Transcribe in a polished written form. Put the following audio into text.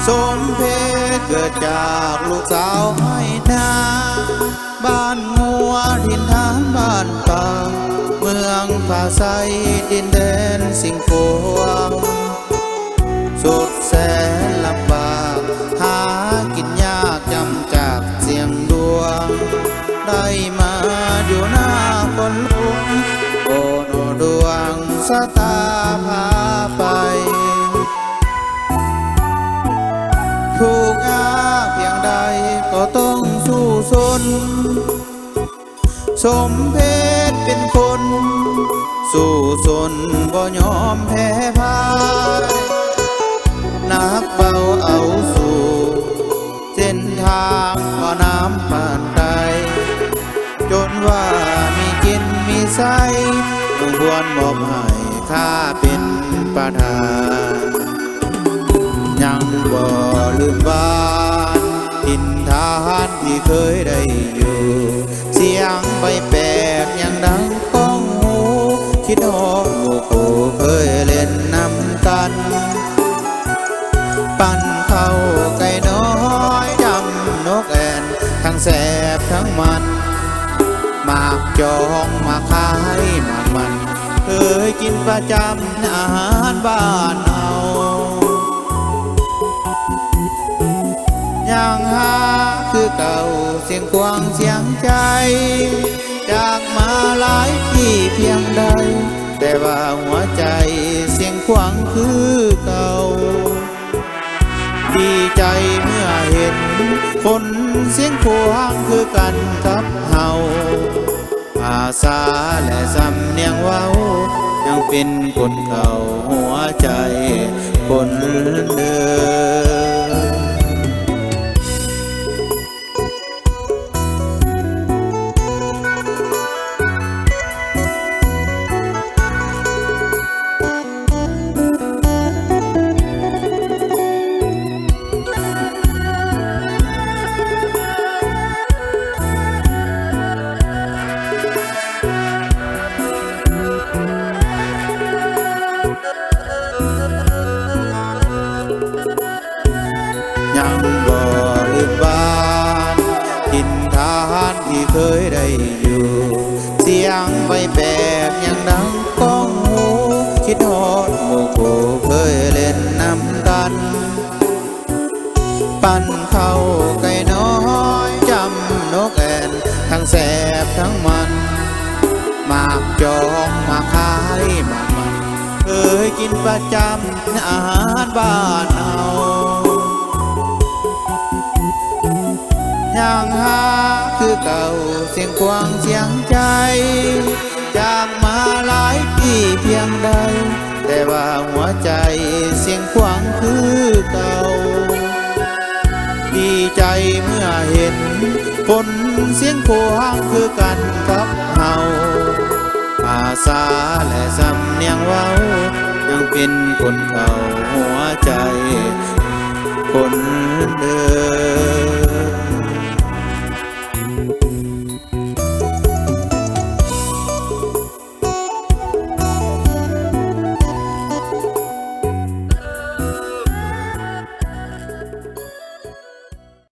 สมเพชเกิดจากลูกสาวให้นาบ้านงัวดินทานบ้านป่าเมืองผาไซดินแดนสิงคโปร์สุดแสนลำบากหากินยากจำจากเสียงดวงได้มาอยู่หน้าคนลุกโอโนดวงสตาพาไปทุกข์ยากเพียงใดก็ต้องสู้สนสมเพชเป็นคนสู้สนบ่ยอมแพ้พ่ายนักเบาเอาสู่เส้นทางก็น้ำผ่านใจจนว่ามีกินมีใช้ต้องควรมอบให้ข้าเป็นประธานยังบ่ลืมบ้านทินทานที่เคยได้อยู่เสียงใบแปลกยังดังก้องหูคิดฮอดหมู่คู่เคยเล่นนำกันปั่นเข้าไก่น้อยจำนกแอ่นทั้งแสบทั้งมันหมากจองมาขายหมากมันเคยกินประจำอาหารบ้านเอายังหาคือเก่าเสียงกวางเสียงใจจากมาหลายที่เพียงใดแต่ว่าหัวใจเสียงขวางคือเก่าดีใจเมื่อเห็นคนเสียงขวางคือกันกับเฮาภาษาและสำเนียงเว้ายังเป็นคนเก่าหัวใจคนเดิมยังบ่ลืมบ้านทินทานที่เคยได้อยู่เสียงใบแปลกยังดังก้องหูคิดฮอดหมู่คู่เคยเล่นนำกันปั่นเข้าไก่น้อยจำนกแอ่นทั้งแสบทั้งมันหมากจองมาขายหมากมันเคยกินประจำอาหารบ้านเอายังหาคือเก่าเสียงกวางเสียงใจจากมาหลายที่เพียงใดแต่ว่าหัวใจเสียงขวางคือเก่าดีใจเมื่อเห็นคนเสียงขวางคือกันกับเฮาภาษาและสำเนียงเว้ายังเป็นคนเก่าหัวใจคนเดิม